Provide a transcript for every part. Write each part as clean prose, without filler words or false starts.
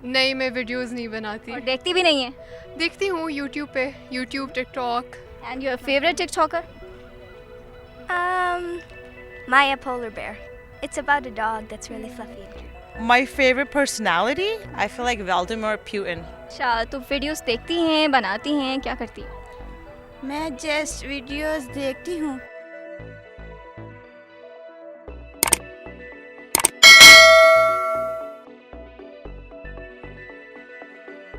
नहीं, मैं वीडियोस नहीं बनाती। और देखती भी नहीं है? देखती हूँ यूट्यूब पे, YouTube, TikTok. And your favourite TikToker? Maya Polar Bear. It's about a dog that's really fluffy. My favorite personality? I feel like Vladimir Putin. अच्छा, तो वीडियोस देखती हैं, बनाती हैं, क्या करती हैं? मैं जस्ट वीडियोस देखती हूँ।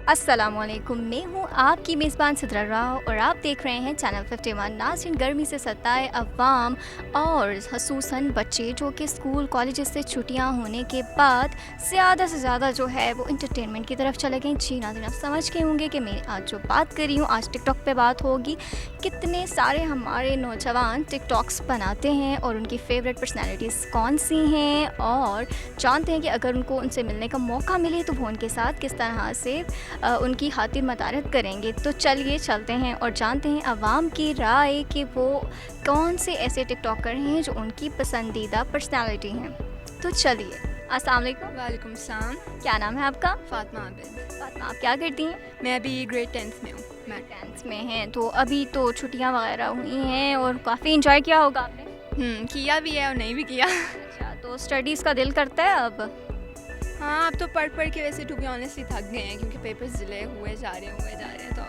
अस्सलामुअलैकुम, मैं हूँ आपकी मेज़बान सिद्रा राव और आप देख रहे हैं चैनल 51। नाज़रीन, गर्मी से सताए अवाम और ख़ुसूसन बच्चे जो कि स्कूल कॉलेज से छुट्टियाँ होने के बाद ज़्यादा से ज़्यादा जो है वो इंटरटेनमेंट की तरफ चले गए। जी नाज़रीन, आप समझ गए होंगे कि मैं आज जो बात कर रही हूँ, आज टिकटॉक पे बात होगी। कितने सारे हमारे नौजवान टिकटॉक्स बनाते हैं और उनकी फेवरेट पर्सनैलिटीज़ कौन सी हैं और जानते हैं कि अगर उनको उनसे मिलने का मौका मिले तो वो उनके साथ किस तरह से उनकी खातिर मदारत करेंगे। तो चलिए चलते हैं और जानते हैं अवाम की राय कि वो कौन से ऐसे टिकटॉकर हैं जो उनकी पसंदीदा पर्सनालिटी हैं। तो चलिए, अस्सलाम वालेकुम। वालेकुम सलाम। क्या नाम है आपका? फातिमा आबिद। फातिमा, आप क्या करती हैं? मैं अभी ग्रेड 10th में हूँ। मैं 10th में हैं, तो अभी तो छुट्टियां वगैरह हुई हैं और काफ़ी इंजॉय किया होगा आपने। किया भी है और नहीं भी किया। अच्छा, तो स्टडीज़ का दिल करता है अब? हाँ, अब तो पढ़ पढ़ के वैसे टू बी ऑनेस्टली थक गए हैं क्योंकि पेपर्स डिले हुए जा रहे हैं तो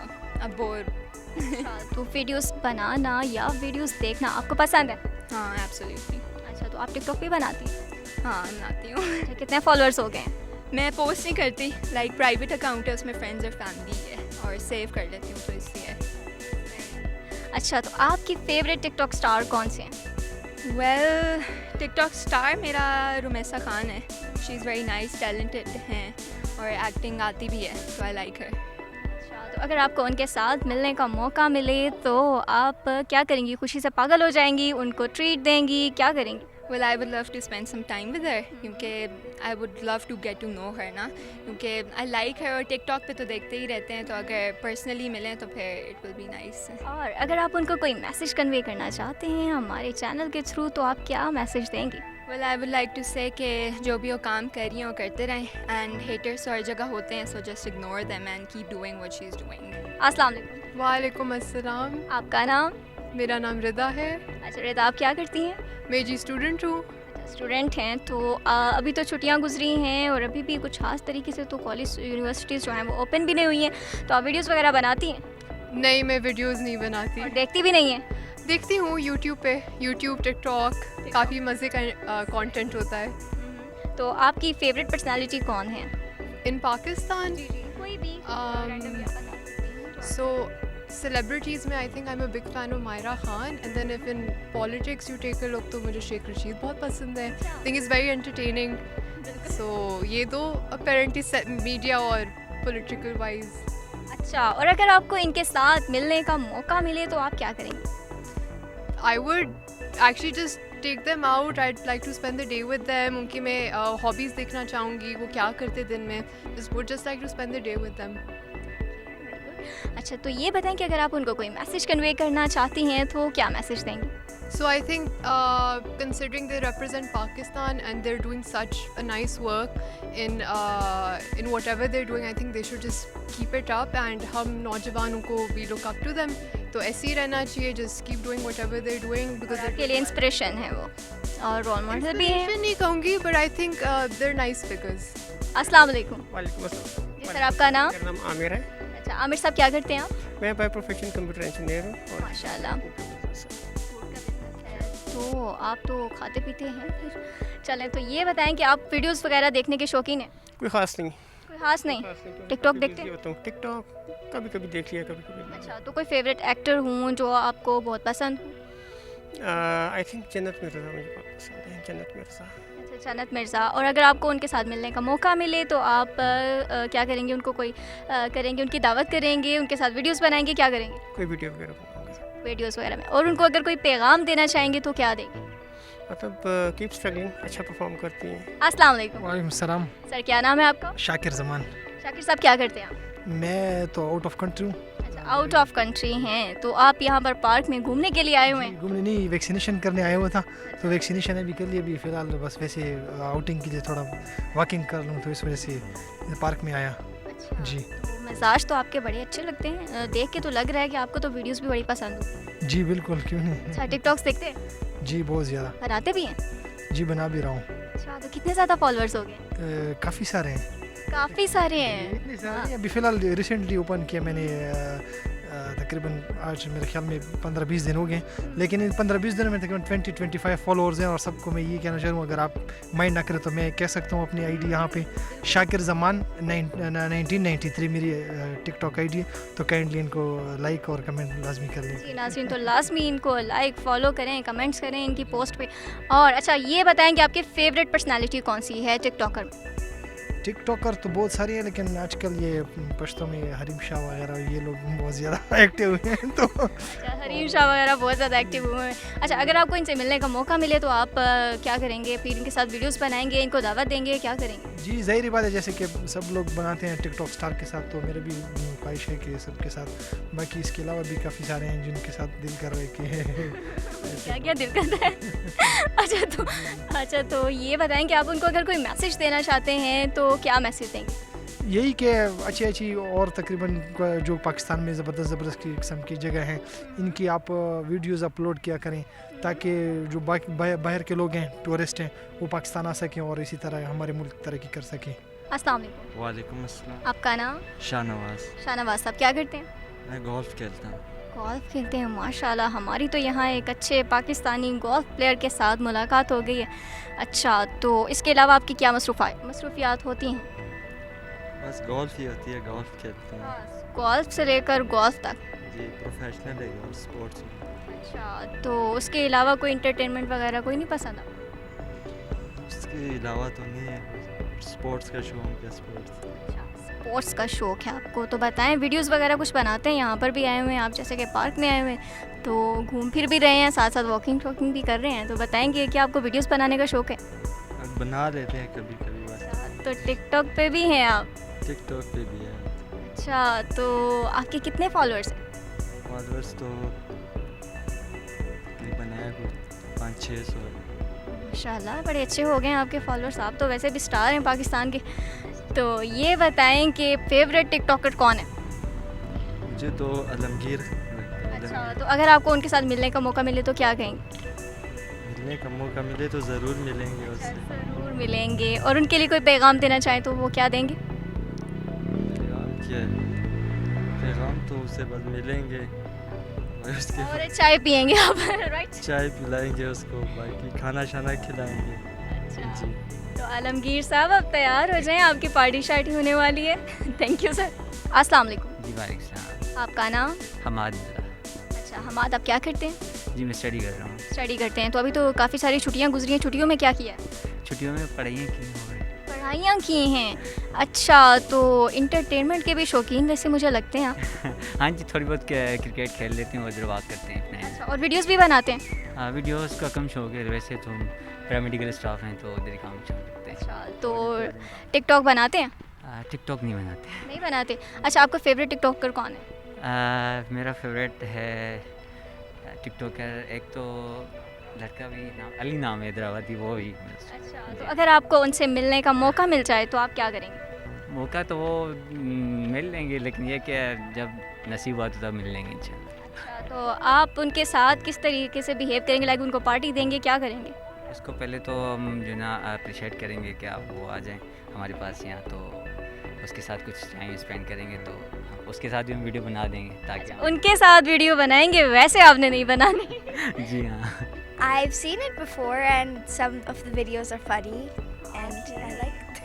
अब बोर। अच्छा, तो वीडियोस बनाना या वीडियोस देखना आपको पसंद है? हाँ, एब्सोल्युटली। अच्छा, तो आप टिकटॉक पे बनाती हैं? हाँ, बनाती हूँ। अच्छा, कितने फॉलोअर्स हो गए हैं? मैं पोस्ट नहीं करती, लाइक प्राइवेट अकाउंट है, उसमें फ्रेंड्स और फैमिली है और सेव कर लेती हूँ तो इसलिए। अच्छा, तो आपकी फेवरेट टिकटॉक स्टार कौन से हैं? वेल, टिकटॉक स्टार मेरा रुमैसा खान है। She is very nice, talented हैं और एक्टिंग आती भी है, तो आई लाइक हर। अच्छा, तो अगर आपको उनके साथ मिलने का मौका मिले तो आप क्या करेंगी? खुशी से पागल हो जाएंगी, उनको ट्रीट देंगी, क्या करेंगी? Well, I would love to spend some time with her क्योंकि I would love to get to know her ना, क्योंकि I like her और टिकटॉक पे तो देखते ही रहते हैं, तो अगर पर्सनली मिलें तो फिर it will be nice। और अगर आप उनको कोई मैसेज कन्वे करना चाहते हैं हमारे चैनल के थ्रू तो आप क्या मैसेज देंगी? Well, I would like to say कि जो भी वो काम कर रही हैं वो करते रहें and haters हर जगह होते हैं, so just ignore them and keep doing what she's doing। अस्सलाम वालेकुम। वालेकुम अस्सलाम। आपका नाम? मेरा नाम रिदा है। अच्छा रिदा, आप क्या करती हैं? मैं जी स्टूडेंट हूँ। स्टूडेंट हैं, तो अभी तो छुट्टियां गुजरी हैं और अभी भी कुछ खास तरीके से तो कॉलेज यूनिवर्सिटीज़ जो हैं वो ओपन भी नहीं हुई हैं, तो आप वीडियोस वगैरह बनाती हैं? नहीं, मैं वीडियोस नहीं बनाती। और देखती भी नहीं हैं? देखती हूँ यूट्यूब पे, यूट्यूब, टिकटॉक, काफ़ी मज़े का कंटेंट होता है। तो आपकी फेवरेट पर्सनालिटी कौन है इन पाकिस्तान? कोई भी? So celebrities में I think I'm a big fan of Myra Khan, and then if in politics you take a look तो मुझे शेख रशीद बहुत पसंद है। I think it's very entertaining। So ये दो apparently media और political wise। अच्छा, और अगर आपको इनके साथ मिलने का मौका मिले तो आप क्या करेंगे? I would actually just take them out। I'd like to spend the day with them। उनकी मैं hobbies देखना चाहूँगी, वो क्या करते दिन में। Would just like to spend the day with them। अच्छा, तो ये बताएं कि अगर आप उनको कोई मैसेज कन्वे करना चाहती हैं तो क्या मैसेज देंगी? So I think considering they represent Pakistan and they're doing such a nice work in whatever they're doing, I think they should just keep it up and हम नौजवानों को we look up to them। तो ऐसे ही रहना चाहिए, just keep doing whatever they're doing because आपके लिए inspiration है वो और रोल मॉडल भी है। नहीं कहूँगी, but I think they're nice figures। अस्सलाम वालेकुम। वालेकुम अस्सलाम। जी सर, आपका नाम? मेरा नाम आमिर है। अच्छा, आमिर साहब क्या करते हैं आप? मैं बाय प्रोफेशन कंप्यूटर इंजीनियर हूँ और माशाल्लाह। तो आप तो खाते पीते हैं फिर। चलें, तो ये बताएं कि आप वीडियोस वगैरह देखने के शौकीन हैं? कोई ख़ास नहीं। कोई खास नहीं? टिकटॉक देखते हैं? होता हूँ, टिकटॉक कभी कभी देख लिया, कभी कभी नहीं। अच्छा, तो कोई फेवरेट एक्टर हूँ जो आपको बहुत पसंद हो? आई थिंक जन्नत मिर्ज़ा मुझे बहुत पसंद है, जन्नत मिर्ज़ा। अच्छा, जन्नत मिर्ज़ा। और अगर आपको उनके साथ मिलने का मौका मिले तो आप क्या करेंगे? उनको कोई करेंगे, उनकी दावत करेंगे, उनके साथ वीडियोस बनाएंगे, क्या करेंगे? कोई वीडियो वगैरह बनाऊंगा। वीडियोस वगैरह में। और उनको अगर कोई पैगाम देना चाहेंगे तो क्या देंगे? मतलब कीप स्ट्रगलिंग, अच्छा परफॉर्म करती हैं। अस्सलाम वालेकुम। वालेकुम सलाम। सर, क्या नाम है आपका? शाकिर जमान। शाकिर साहब क्या करते हैं आप? मैं तो आउट ऑफ कंट्री हूँ। अच्छा, आउट ऑफ कंट्री हैं, तो आप यहाँ पर पार्क में घूमने के लिए आए हुए हैं? घूमने नहीं, वैक्सीनेशन करने आया हुआ था, तो वैक्सीनेशन अभी कर लिया, अभी फ़िलहाल बस वैसे आउटिंग के लिए थोड़ा वॉकिंग कर लूँ, तो इस वजह से पार्क में आया। जी। तो मिजाज तो आपके बड़े अच्छे लगते हैं, देख के तो लग रहा है कि आपको तो वीडियोस भी बड़ी पसंद हो। जी बिल्कुल, क्यों नहीं। अच्छा, टिकटॉक्स देखते हैं? जी बहुत ज़्यादा। बनाते भी हैं? जी बना भी रहा हूँ। अच्छा, तो कितने ज़्यादा फॉलोअर्स हो गए? काफ़ी सारे हैं। काफ़ी सारे हैं। इतने सारे अभी फ़िलहाल रिसेंटली ओपन किया मैंने, तकरीबन आज मेरे ख्याल में 15-20 दिन हो गए, लेकिन इन 15-20 दिनों में तकरीबन 20-25 फॉलोअर्स हैं। और सबको मैं ये कहना चाहूँ, अगर आप माइंड ना करें तो मैं कह सकता हूँ अपनी आईडी यहाँ पे शाकिर जमान 1993 मेरी टिकटॉक आईडी है, तो काइंडली इनको लाइक और कमेंट लाजमी कर लें। जी नाज़रीन, तो लाजमी इनको लाइक फॉलो करें, कमेंट्स करें इनकी पोस्ट पे। और अच्छा ये बताएं कि आपकी फ़ेवरेट पर्सनालिटी कौन सी है टिकटॉकर में? टिकटॉकर तो बहुत सारे हैं, लेकिन आजकल ये पश्तों में हरीम शाह वगैरह ये लोग बहुत ज़्यादा एक्टिव हुए हैं, तो अच्छा, हरीम शाह वगैरह बहुत ज़्यादा एक्टिव हुए हैं। अच्छा, अगर आपको इनसे मिलने का मौका मिले तो आप क्या करेंगे? फिर इनके साथ वीडियोस बनाएंगे, इनको दावत देंगे, क्या करेंगे? जी ज़ाहिर बात है, जैसे कि सब लोग बनाते हैं टिकटॉक स्टार के साथ, तो मेरे भी ख्वाहिश है कि सबके साथ। बाकी इसके अलावा भी काफ़ी सारे हैं जिनके साथ दिल कर रहे कि क्या क्या दिल करता है? अच्छा तो ये बताएं कि आप उनको अगर कोई मैसेज देना चाहते हैं तो क्या मैसेज देंगे? यही कि अच्छी और तकरीबन जो पाकिस्तान में ज़बरदस्त की किस्म की जगह हैं, इनकी आप वीडियोस अपलोड किया करें, ताकि जो बाकी बाहर के लोग हैं, टूरिस्ट हैं, वो पाकिस्तान आ सकें और इसी तरह हमारे मुल्क तरक्की कर सकें। अस्सलाम वालेकुम। वालेकुम अस्सलाम। आपका नाम? शाहनवाज। शाहनवाज साहब, क्या करते हैं? मैं गोल्फ खेलता हूँ। गोल्फ खेलते हैं, माशाल्लाह। हमारी तो यहाँ एक अच्छे पाकिस्तानी गोल्फ प्लेयर के साथ मुलाकात हो गई है। अच्छा, तो इसके अलावा आपकी क्या मसरूफियात होती हैं? बस गोल्फ ही होती है, गोल्फ खेलते हैं। गोल्फ से लेकर गोल्फ तक? जी, प्रोफेशनल है गोल्फ स्पोर्ट्स में। अच्छा, तो उसके अलावा कोई इंटरटेनमेंट वगैरह कोई नहीं पसंद आपको? उसके अलावा तो नहीं है, स्पोर्ट्स का शौक है। स्पोर्ट्स का शौक़ है आपको, तो बताएं वीडियोस वगैरह कुछ बनाते हैं? यहाँ पर भी आए हुए हैं आप, जैसे कि पार्क में आए हुए हैं, तो घूम फिर भी रहे हैं, साथ साथ वॉकिंग भी कर रहे हैं, तो बताएंगे कि आपको वीडियोस बनाने का शौक़ है? बना लेते हैं कभी कभी बस। तो टिकटॉक पे भी हैं आप? टिकटॉक पे भी है। अच्छा, तो आपके कितने फॉलोअर्स हैं? फॉलोअर्स तो तकरीबन है 500-600। माशाल्लाह, बड़े अच्छे हो गए हैं आपके फॉलोअर्स। आप तो वैसे भी स्टार हैं पाकिस्तान के। तो ये बताएं कि फेवरेट टिकटॉकर कौन है? मुझे तो आलमगीर लगता है। अच्छा, तो अगर आपको उनके साथ मिलने का मौका मिले तो क्या कहेंगे? मिलने का मौका मिले तो ज़रूर मिलेंगे उससे। ज़रूर मिलेंगे। और उनके लिए कोई पैगाम देना चाहें तो वो क्या देंगे? पैगाम क्या है? पैगाम तो उससे बस मिलेंगे और उसके और चाय पियेंगे आप, राइट? चाय पिलाएंगे उसको, बाकी खाना शाना खिलाएंगे। अच्छा, जी। तो आलमगीर साहब अब तैयार हो जाएं, आपकी पार्टी शार्टी होने वाली है। Thank you sir. अस्सलाम वालेकुम। जी वालेकुम सलाम। आपका नाम? हमाद। अच्छा हमाद, आप क्या करते हैं? जी मैं स्टडी कर रहा हूँ। स्टडी करते हैं, तो अभी तो काफ़ी सारी छुट्टियां गुजरी हैं, छुट्टियों में क्या किया है? छुट्टियों में पढ़ाइयाँ की हैं। पढ़ाइयाँ की हैं। अच्छा, तो इंटरटेनमेंट के भी शौकीन वैसे मुझे लगते हैं आप। हाँ जी, थोड़ी बहुत क्रिकेट खेल लेते हैं, उधर बात करते हैं अपने। अच्छा, और वीडियोस भी बनाते हैं? हाँ, वीडियोस का कम शौक है, वैसे तो पैरामेडिकल स्टाफ हैं तो उधर ही काम करते हैं। अच्छा, तो टिकटॉक बनाते हैं? टिकटॉक नहीं बनाते। नहीं बनाते। अच्छा, आपका फेवरेट टिकटॉकर कौन है? मेरा फेवरेट है टिकटॉकर, एक तो लड़का भी नाम अली नाम है हैदराबादी, वो भी। अच्छा, तो अगर आपको उनसे मिलने का मौका मिल जाए तो आप क्या करेंगे? मौका तो वो मिल लेंगे, लेकिन ये कि जब नसीब हुआ तो तब मिल लेंगे इंशाल्लाह। अच्छा, तो आप उनके साथ किस तरीके से बिहेव करेंगे? लाइक उनको पार्टी देंगे, क्या करेंगे? उसको पहले तो हम जो ना अप्रिशिएट करेंगे कि आप वो आ जाएं हमारे पास यहाँ, तो उसके साथ कुछ टाइम स्पेंड करेंगे, तो उसके साथ भी हम वीडियो बना देंगे ताकि उनके साथ वीडियो बनाएंगे, वैसे आपने नहीं बनानी। जी हाँ। I've seen it before, and some of the videos are funny, and I like.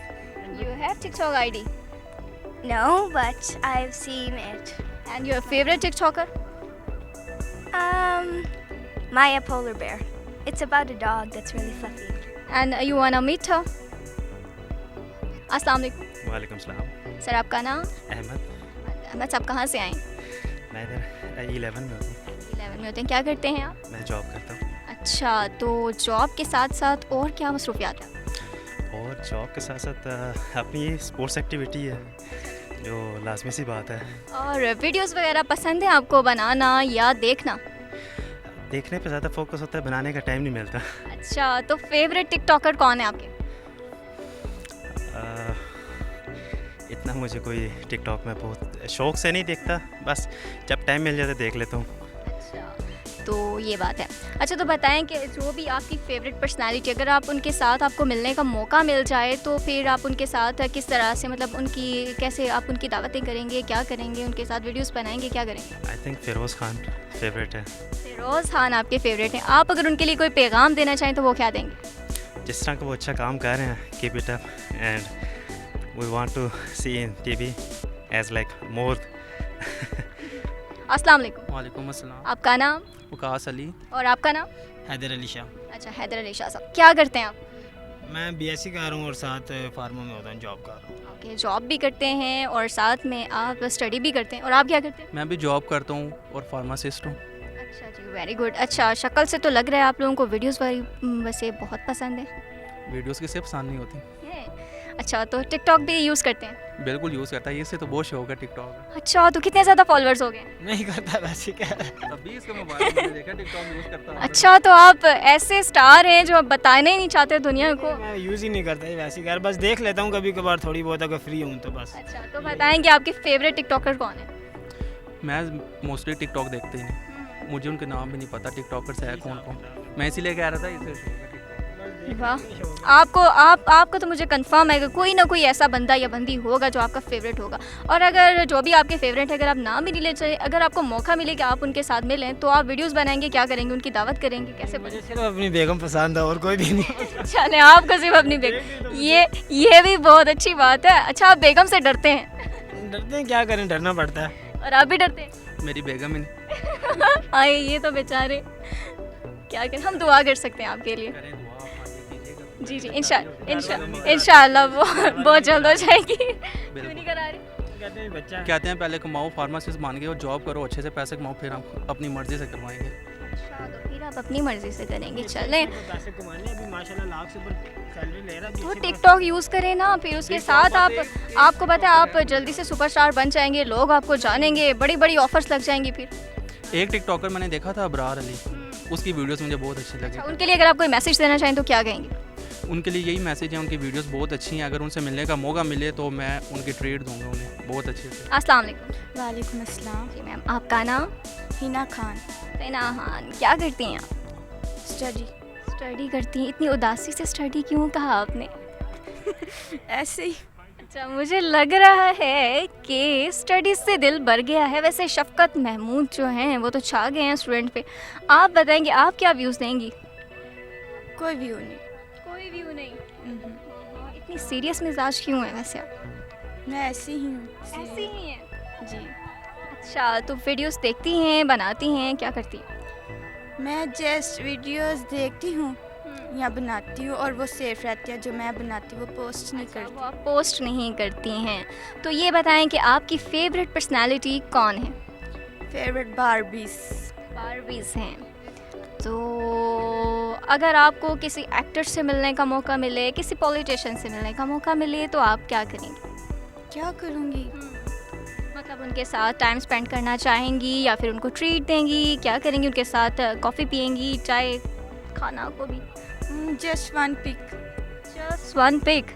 You have TikTok ID? No, but I've seen it. And your favorite TikToker? Maya Polar Bear. It's about a dog that's really fluffy. And you wanna meet her? अस्सलाम वालेकुम। वालेकुम सलाम। Sir आपका नाम? अहमद। अहमद साहब कहाँ से आए? मैं इधर 11 में हूँ। 11 में होते हैं, क्या करते हैं आप? मैं जॉब करता हूँ। अच्छा, तो जॉब के साथ साथ और क्या मसरूफियात है? और जॉब के साथ साथ अपनी स्पोर्ट्स एक्टिविटी है, जो लाजमी सी बात है। और वीडियोस वगैरह पसंद है आपको बनाना या देखना? देखने पे ज़्यादा फोकस होता है, बनाने का टाइम नहीं मिलता। अच्छा, तो फेवरेट टिकटॉकर कौन है आपके? इतना मुझे कोई टिकटॉक में बहुत शौक से नहीं देखता, बस जब टाइम मिल जाता है देख लेता हूँ। तो ये बात है। अच्छा, तो बताएं कि जो भी आपकी फेवरेट पर्सनालिटी, अगर आप उनके साथ आपको मिलने का मौका मिल जाए तो फिर आप उनके साथ किस तरह से, मतलब उनकी कैसे आप उनकी दावतें करेंगे, क्या करेंगे, उनके साथ वीडियोस बनाएंगे, क्या करेंगे? I think Firoz Khan favourite है। फ़िरोज़ खान आपके फेवरेट हैं। आप अगर उनके लिए कोई पैगाम देना चाहें तो वो क्या देंगे? जिस तरह का वो अच्छा काम कर रहे हैं, keep it up and we want to see in TV as like more. अस्सलाम वालेकुम। वालेकुम अस्सलाम। आपका नाम? वकास अली। और आपका नाम? हैदर अली शाह। अच्छा, हैदर अली शाह साहब। क्या करते हैं आप? मैं बीएससी कर रहा हूँ और साथ फार्मा में होता हूँ, जॉब कर रहा हूँ। ओके, जॉब भी करते हैं और साथ में आप स्टडी भी करते हैं। और आप क्या करते हैं? मैं भी जॉब करता हूँ और फार्मासिस्ट हूँ। अच्छा जी, वेरी गुड। अच्छा, शक्ल से तो लग रहा है आप लोगों को वीडियोस वैसे बहुत पसंद है। वीडियोस किसे पसंद नहीं होती। अच्छा, तो टिकटॉक भी यूज़ करते हैं? बिल्कुल यूज़ करता है, इससे तो बहुत शौक है टिकटॉक। अच्छा, तो कितने ज़्यादा फॉलोअर्स हो गए? नहीं करता वैसे क्या अभी इसका मोबाइल मैंने देखा टिकटॉक यूज़ करता है। अच्छा, तो आप ऐसे स्टार हैं जो आप बताना ही नहीं चाहते दुनिया को? मैं यूज़ ही नहीं करता वैसे यार, बस देख लेता हूँ कभी कभार थोड़ी बहुत अगर फ्री हूँ तो बस। अच्छा, तो बताएंगे आपके फेवरेट टिकटॉकर कौन है? मैं मोस्टली टिकटॉक देखते ही नहीं, मुझे उनके नाम भी नहीं पता टिकटॉकर्स है कौन कौन। मैं इसीलिए कह रहा था इसे। वाह, आपको तो मुझे कंफर्म है कि कोई ना कोई ऐसा बंदा या बंदी होगा जो आपका फेवरेट होगा। और अगर जो भी आपके फेवरेट है, अगर आप नाम भी नहीं ले चाहिए, अगर आपको मौका मिले कि आप उनके साथ मिलें तो आप वीडियोस बनाएंगे, क्या करेंगे, उनकी दावत करेंगे, कैसे? मुझे सिर्फ अपनी बेगम पसंद है और कोई भी नहीं। चले, आपको सिर्फ अपनी बेगम, ये भी बहुत अच्छी बात है। अच्छा, आप बेगम से डरते हैं? डरते हैं, क्या करें, डरना पड़ता है। और आप भी डरते हैं? मेरी बेगम ही आए, ये तो बेचारे क्या करें, हम दुआ कर सकते हैं आपके लिए। जी जी, इंशाल्लाह वो बहुत जल्द हो जाएगी। क्यों नहीं करा रहे? कहते हैं पहले कमाओ, फार्मासिस्ट मान के और जॉब करो, अच्छे से पैसे कमाओ, फिर हम अपनी मर्जी से करवाएंगे। अच्छा, तो फिर आप अपनी मर्जी से करेंगे। चलें, पैसे कमाने अभी माशाल्लाह लाख से ऊपर सैलरी ले रहा है। वो टिकटॉक यूज़ करें ना, फिर उसके साथ आपको पता है आप जल्दी से सुपरस्टार बन जाएंगे, लोग आपको जानेंगे, बड़ी बड़ी ऑफर्स लग जाएंगी। फिर एक टिकटॉकर मैंने देखा था, अबरार अली, उसकी वीडियोस मुझे बहुत अच्छी लगी। अच्छा, उनके लिए अगर आप कोई मैसेज देना चाहें तो क्या कहेंगे? उनके लिए यही मैसेज है, उनकी वीडियोस बहुत अच्छी हैं, अगर उनसे मिलने का मौका मिले तो मैं उनकी ट्रीट दूंगा उन्हें बहुत अच्छे से। अस्सलाम वालेकुम। वालेकुम अस्सलाम। जी मैम, आपका नाम? हिना खान। हिना खान, क्या करती हैं आप? स्टडी करती हैं। इतनी उदासी से स्टडी क्यों कहा आपने? ऐसे ही। अच्छा, मुझे लग रहा है कि स्टडीज़ से दिल भर गया है। वैसे शफकत महमूद जो हैं वो तो छा गए हैं स्टूडेंट पे। आप बताएंगे, आप क्या व्यूज़ देंगी? कोई व्यू नहीं। कोई व्यू नहीं? इतनी सीरियस मिजाज क्यों है वैसे आप? मैं ऐसी ही हूँ। ऐसी ही हैं जी। अच्छा, तो वीडियोस देखती हैं, बनाती हैं, क्या करती हैं? मैं जस्ट वीडियोस देखती हूँ या बनाती हूँ और वो सेफ रहती है। जो मैं बनाती हूँ वो पोस्ट नहीं करती। वो आप पोस्ट नहीं करती हैं। तो ये बताएं कि आपकी फेवरेट पर्सनालिटी कौन है? फेवरेट बारबीज़ हैं। तो अगर आपको किसी एक्टर से मिलने का मौका मिले, किसी पॉलिटिशियन से मिलने का मौका मिले तो आप क्या करेंगी? क्या करूँगी? मतलब उनके साथ टाइम स्पेंड करना चाहेंगी या फिर उनको ट्रीट देंगी, क्या करेंगी? उनके साथ कॉफ़ी पियेंगी, चाय, खाना को भी? Just one pick.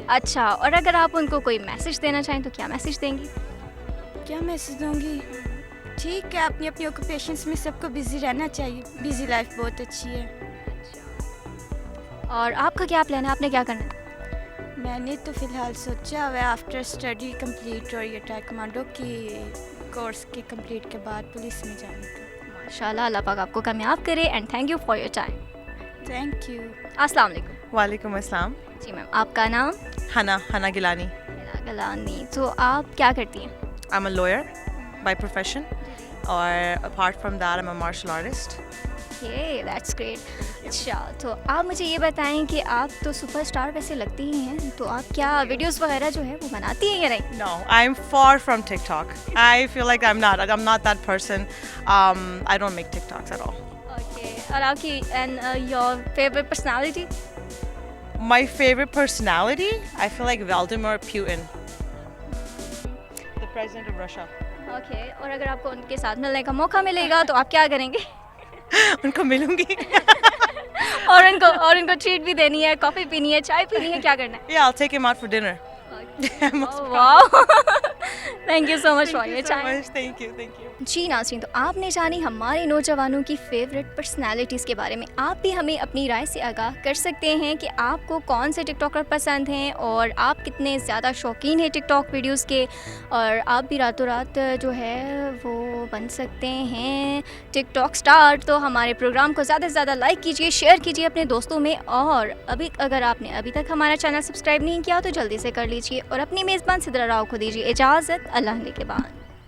अच्छा, और अगर आप उनको कोई मैसेज देना चाहें तो क्या मैसेज देंगी? क्या मैसेज दूँगी? ठीक है, अपनी अपनी ऑक्यूपेशंस में सबको बिजी रहना चाहिए। बिजी लाइफ बहुत अच्छी है। और आपका क्या प्लान है, आपने क्या करना है? मैंने तो फ़िलहाल सोचा हुआ है आफ्टर स्टडी कंप्लीट और ये ट्राई कमांडो की कोर्स के कंप्लीट के बाद पुलिस में जाने का। माशाल्लाह, अल्लाह पाक आपको कामयाब करे and thank you for your time. Thank you. अस्सलाम वालेकुम। वालेकुम अस्सलाम। जी मैम, आपका नाम? हना गिलानी। गिलानी। तो आप क्या करती हैं? I am a lawyer by profession और apart from that I am a martial artist. Okay, that's great. अच्छा, तो आप मुझे ये बताएं कि आप तो सुपरस्टार वैसे लगती ही हैं, तो आप क्या वीडियोस वगैरह जो है वो बनाती हैं या नहीं? No, I'm far from TikTok. I feel like I'm not that person. I don't make TikToks at all. Okay, और आपकी and your favorite personality? My favorite personality, I feel like Vladimir Putin. president of Russia. Okay, और अगर आपको उनके साथ मिलने का मौका मिलेगा तो आप क्या करेंगे? उनको मिलूंगी. और उनको ट्रीट भी देनी है, कॉफ़ी पीनी है, चाय पीनी है, क्या करना है? Yeah, I'll take him out for dinner. Wow, thank you so much for your time. Thank you. जी नाज़रीन, तो आपने जानी हमारे नौजवानों की फेवरेट पर्सनालिटीज़ के बारे में. आप भी हमें अपनी राय से आगाह कर सकते हैं कि आपको कौन से टिकटॉकर पसंद हैं और आप कितने ज़्यादा शौकीन हैं टिकटॉक वीडियोस के, और आप भी रातों रात जो है वो बन सकते हैं टिकटॉक स्टार. तो हमारे प्रोग्राम को ज़्यादा से ज़्यादा लाइक कीजिए, शेयर कीजिए अपने दोस्तों में, और अगर आपने अभी तक हमारा चैनल सब्सक्राइब नहीं किया तो जल्दी से कर लीजिए, और अपनी मेज़बान सिद्रा राव को दीजिए इजाज़त. अल्लाह ने के बाद.